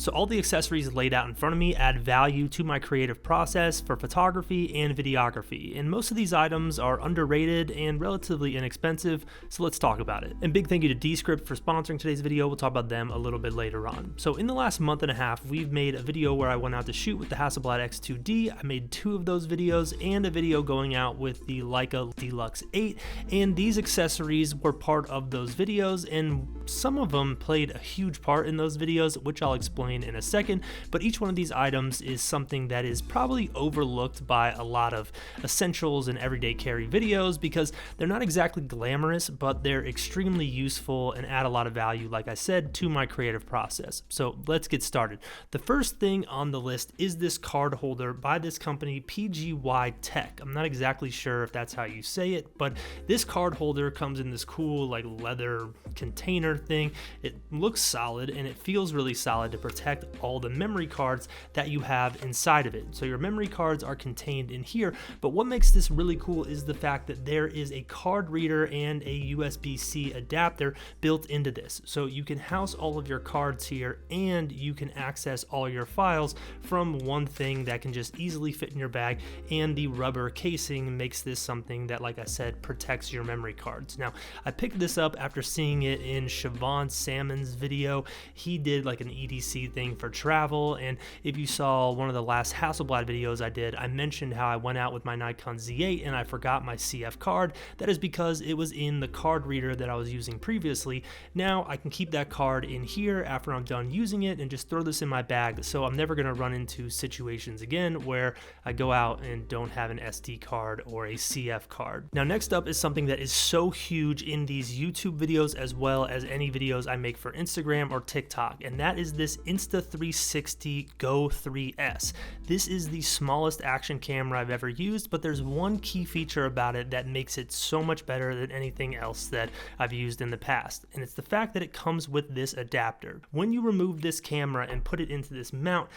So all the accessories laid out in front of me add value to my creative process for photography and videography, and most of these items are underrated and relatively inexpensive, so let's talk about it. And big thank you to Descript for sponsoring today's video. We'll talk about them a little bit later on. So in the last month and a half, we've made a video where I went out to shoot with the Hasselblad X2D. I made 2 of those videos and a video going out with the Leica Deluxe 8, and these accessories were part of those videos, and some of them played a huge part in those videos, which I'll explain in a second. But each one of these items is something that is probably overlooked by a lot of essentials and everyday carry videos because they're not exactly glamorous, but they're extremely useful and add a lot of value, like I said, to my creative process. So let's get started. The first thing on the list is this card holder by this company, PGY Tech. I'm not exactly sure if that's how you say it, but this card holder comes in this cool like leather container thing. It looks solid and it feels really solid to protect all the memory cards that you have inside of it. So your memory cards are contained in here, but what makes this really cool is the fact that there is a card reader and a USB-C adapter built into this. So you can house all of your cards here and you can access all your files from one thing that can just easily fit in your bag, and the rubber casing makes this something that, like I said, protects your memory cards. Now, I picked this up after seeing it in Siobhan Salmon's video. He did like an EDC thing for travel, and if you saw one of the last Hasselblad videos I did, I mentioned how I went out with my Nikon Z8 and I forgot my CF card. That is because it was in the card reader that I was using previously. Now I can keep that card in here after I'm done using it and just throw this in my bag, so I'm never going to run into situations again where I go out and don't have an SD card or a CF card. Now next up is something that is so huge in these YouTube videos as well as any videos I make for Instagram or TikTok, and that is this Insta360 Go 3S. This is the smallest action camera I've ever used, but there's one key feature about it that makes it so much better than anything else that I've used in the past, and it's the fact that it comes with this adapter. When you remove this camera and put it into this mount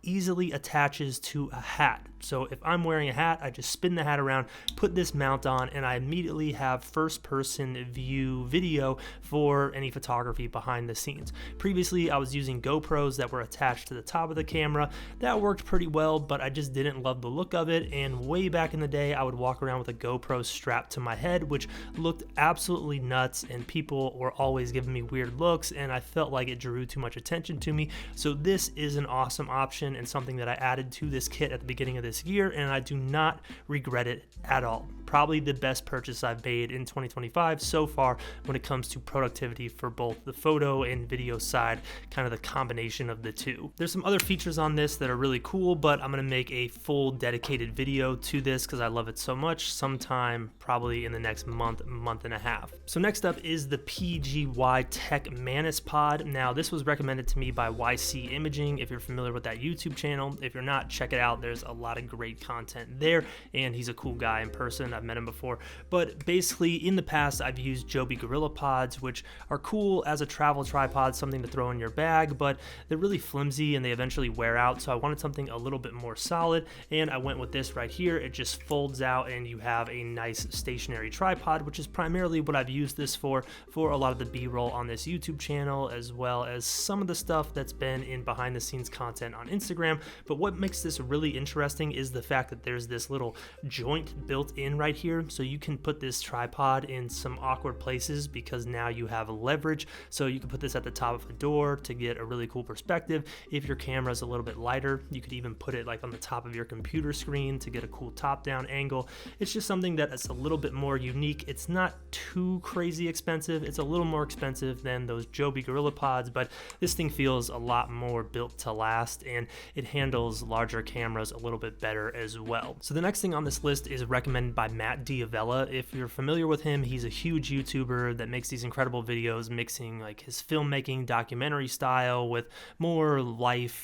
easily attaches to a hat. So if I'm wearing a hat, I just spin the hat around, put this mount on, and I immediately have first-person view video for any photography behind the scenes. Previously, I was using GoPros that were attached to the top of the camera. That worked pretty well, but I just didn't love the look of it, and way back in the day, I would walk around with a GoPro strapped to my head, which looked absolutely nuts, and people were always giving me weird looks, and I felt like it drew too much attention to me. So this is an awesome option and something that I added to this kit at the beginning of this year, and I do not regret it at all. Probably the best purchase I've made in 2025 so far when it comes to productivity for both the photo and video side, kind of the combination of the two. There's some other features on this that are really cool, but I'm going to make a full dedicated video to this because I love it so much sometime probably in the next month and a half. So next up is the PGY Tech Mantis Pod. Now this was recommended to me by YC Imaging, if you're familiar with that YouTube channel. If you're not, check it out. There's a lot of great content there, and he's a cool guy in person. I've met him before, but basically in the past I've used Joby Gorilla Pods, which are cool as a travel tripod, something to throw in your bag, but they're really flimsy and they eventually wear out, so I wanted something a little bit more solid, and I went with this right here. It just folds out and you have a nice stationary tripod, which is primarily what I've used this for a lot of the B-roll on this YouTube channel, as well as some of the stuff that's been in behind the scenes content on Instagram. But what makes this really interesting is the fact that there's this little joint built in right here, so you can put this tripod in some awkward places because now you have leverage. So you can put this at the top of a door to get a really cool perspective. If your camera is a little bit lighter, you could even put it like on the top of your computer screen to get a cool top-down angle. It's just something that is a little bit more unique. It's not too crazy expensive. It's a little more expensive than those Joby Gorilla Pods, but this thing feels a lot more built to last, and it handles larger cameras a little bit better as well. So the next thing on this list is recommended by Matt Diavella. If you're familiar with him, he's a huge YouTuber that makes these incredible videos mixing like his filmmaking documentary style with more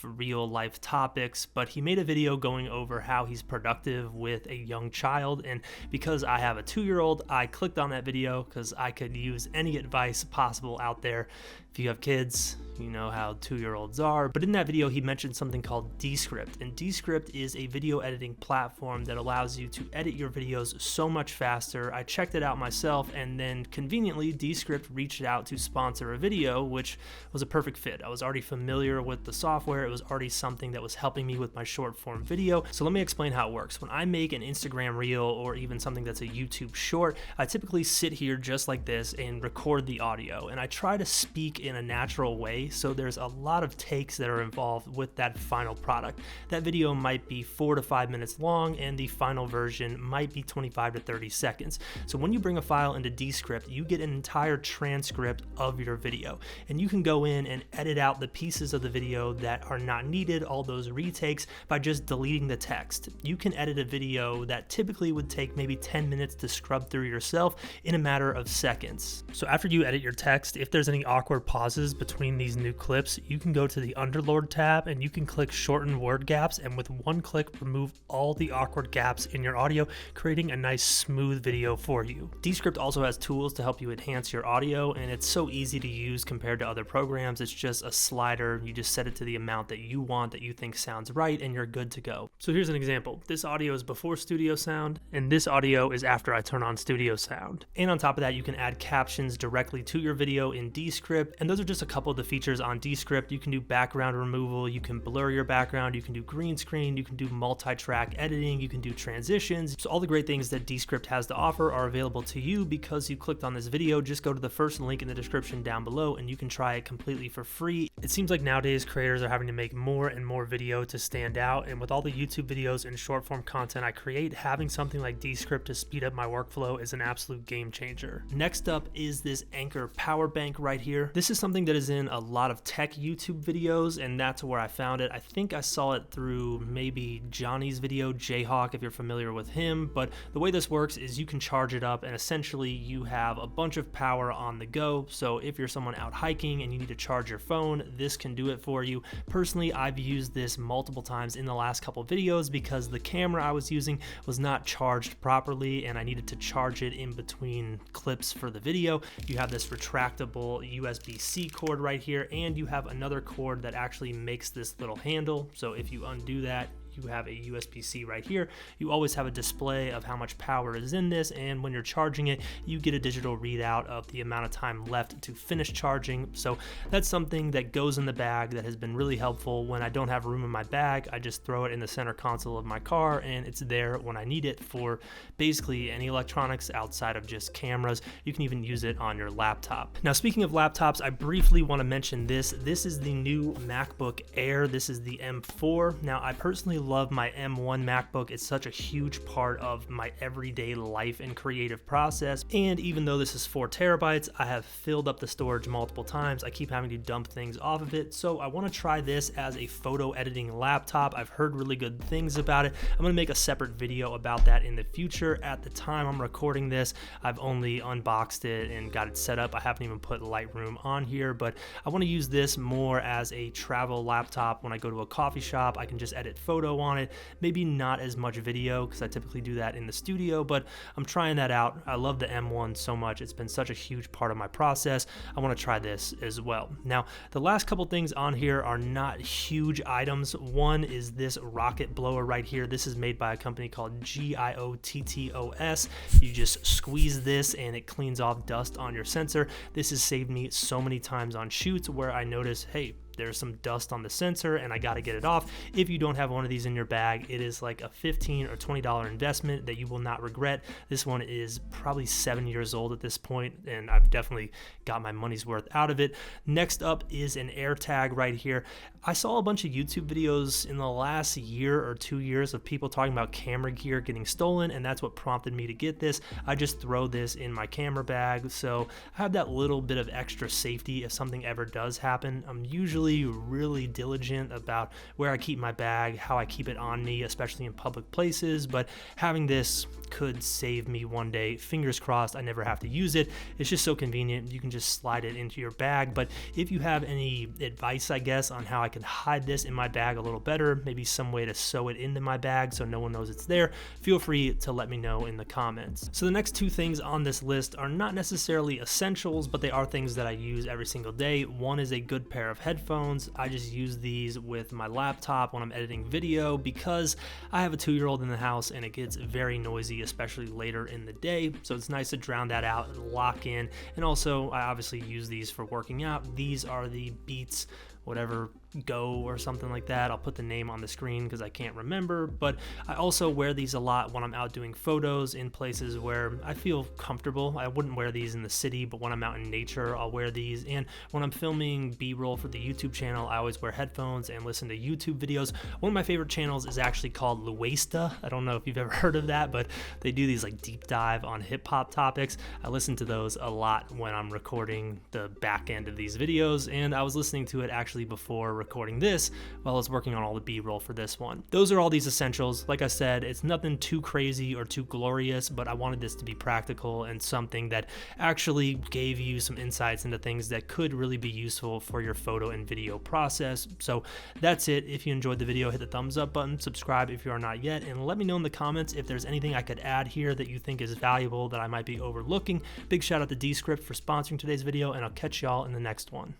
real life topics, but he made a video going over how he's productive with a young child, and because I have a 2-year-old, I clicked on that video because I could use any advice possible out there. If you have kids, you know how 2-year-olds are. But in that video, he mentioned something called Descript, and Descript is a video editing platform that allows you to edit your videos so much faster. I checked it out myself, and then conveniently, Descript reached out to sponsor a video, which was a perfect fit. I was already familiar with the software. It was already something that was helping me with my short form video. So let me explain how it works. When I make an Instagram reel or even something that's a YouTube short, I typically sit here just like this and record the audio, and I try to speak in a natural way. So there's a lot of takes that are involved with that final product. That video might be 4 to 5 minutes long, and the final version might be 25 to 30 seconds. So when you bring a file into Descript, you get an entire transcript of your video, and you can go in and edit out the pieces of the video that are not needed, all those retakes, by just deleting the text. You can edit a video that typically would take maybe 10 minutes to scrub through yourself in a matter of seconds. So after you edit your text, if there's any awkward pauses between these new clips, you can go to the Underlord tab and you can click shorten word gaps, and with one click remove all the awkward gaps in your audio, creating a nice smooth video for you. Descript also has tools to help you enhance your audio, and it's so easy to use compared to other programs. It's just a slider. You just set it to the amount that you want, that you think sounds right, and you're good to go. So here's an example. This audio is before studio sound, and this audio is after I turn on studio sound. And on top of that, you can add captions directly to your video in Descript, and those are just a couple of the features on Descript. You can do background removal, you can blur your background, you can do green screen, you can do multi-track editing, you can do transitions. So all the great things that Descript has to offer are available to you because you clicked on this video. Just go to the first link in the description down below and you can try it completely for free. It seems like nowadays creators are having to make more and more video to stand out, and with all the YouTube videos and short form content I create, having something like Descript to speed up my workflow is an absolute game changer. Next up is this Anchor power bank right here. This is something that is in a lot of tech YouTube videos, and that's where I found it. I think I saw it through maybe Johnny's video, Jayhawk, if you're familiar with him. But the way this works is you can charge it up, and essentially you have a bunch of power on the go. So if you're someone out hiking and you need to charge your phone, this can do it for you. Personally, I've used this multiple times in the last couple videos because the camera I was using was not charged properly, and I needed to charge it in between clips for the video. You have this retractable USB-C cord right here, and you have another cord that actually makes this little handle. So if you undo that, you have a USB-C right here. You always have a display of how much power is in this, and when you're charging it, you get a digital readout of the amount of time left to finish charging. So that's something that goes in the bag that has been really helpful. When I don't have room in my bag, I just throw it in the center console of my car, and it's there when I need it for basically any electronics outside of just cameras. You can even use it on your laptop. Now, speaking of laptops, I briefly want to mention this. This is the new MacBook Air. This is the M4. Now, I personally love my M1 MacBook. It's such a huge part of my everyday life and creative process. And even though this is 4 terabytes, I have filled up the storage multiple times. I keep having to dump things off of it. So I want to try this as a photo editing laptop. I've heard really good things about it. I'm going to make a separate video about that in the future. At the time I'm recording this, I've only unboxed it and got it set up. I haven't even put Lightroom on here, but I want to use this more as a travel laptop. When I go to a coffee shop, I can just edit photo on it. Maybe not as much video because I typically do that in the studio, but I'm trying that out. I love the M1 so much. It's been such a huge part of my process. I want to try this as well. Now, the last couple things on here are not huge items. One is this rocket blower right here. This is made by a company called GIOTTOS. You just squeeze this and it cleans off dust on your sensor. This has saved me so many times on shoots where I notice, hey, there's some dust on the sensor and I got to get it off. If you don't have one of these in your bag, it is like a $15 or $20 investment that you will not regret. This one is probably 7 years old at this point, and I've definitely got my money's worth out of it. Next up is an AirTag right here. I saw a bunch of YouTube videos in the last year or 2 years of people talking about camera gear getting stolen, and that's what prompted me to get this. I just throw this in my camera bag, so I have that little bit of extra safety if something ever does happen. I'm usually really diligent about where I keep my bag, how I keep it on me, especially in public places, but having this could save me one day. Fingers crossed I never have to use it. It's just so convenient. You can just slide it into your bag. But if you have any advice, I guess, on how I can hide this in my bag a little better, maybe some way to sew it into my bag so no one knows it's there, feel free to let me know in the comments. So the next two things on this list are not necessarily essentials, but they are things that I use every single day. One is a good pair of headphones. I just use these with my laptop when I'm editing video because I have a 2-year-old in the house and it gets very noisy, especially later in the day. So it's nice to drown that out and lock in. And also I obviously use these for working out. These are the Beats whatever Go or something like that. I'll put the name on the screen because I can't remember, but I also wear these a lot when I'm out doing photos in places where I feel comfortable. I wouldn't wear these in the city, but when I'm out in nature, I'll wear these. And when I'm filming B-roll for the YouTube channel, I always wear headphones and listen to YouTube videos. One of my favorite channels is actually called Luesta. I don't know if you've ever heard of that, but they do these like deep dive on hip hop topics. I listen to those a lot when I'm recording the back end of these videos, and I was listening to it actually before recording this while I was working on all the B-roll for this one. Those are all these essentials. Like I said, it's nothing too crazy or too glorious, but I wanted this to be practical and something that actually gave you some insights into things that could really be useful for your photo and video process. So that's it. If you enjoyed the video, hit the thumbs up button, subscribe if you are not yet, and let me know in the comments if there's anything I could add here that you think is valuable that I might be overlooking. Big shout out to Descript for sponsoring today's video, and I'll catch y'all in the next one.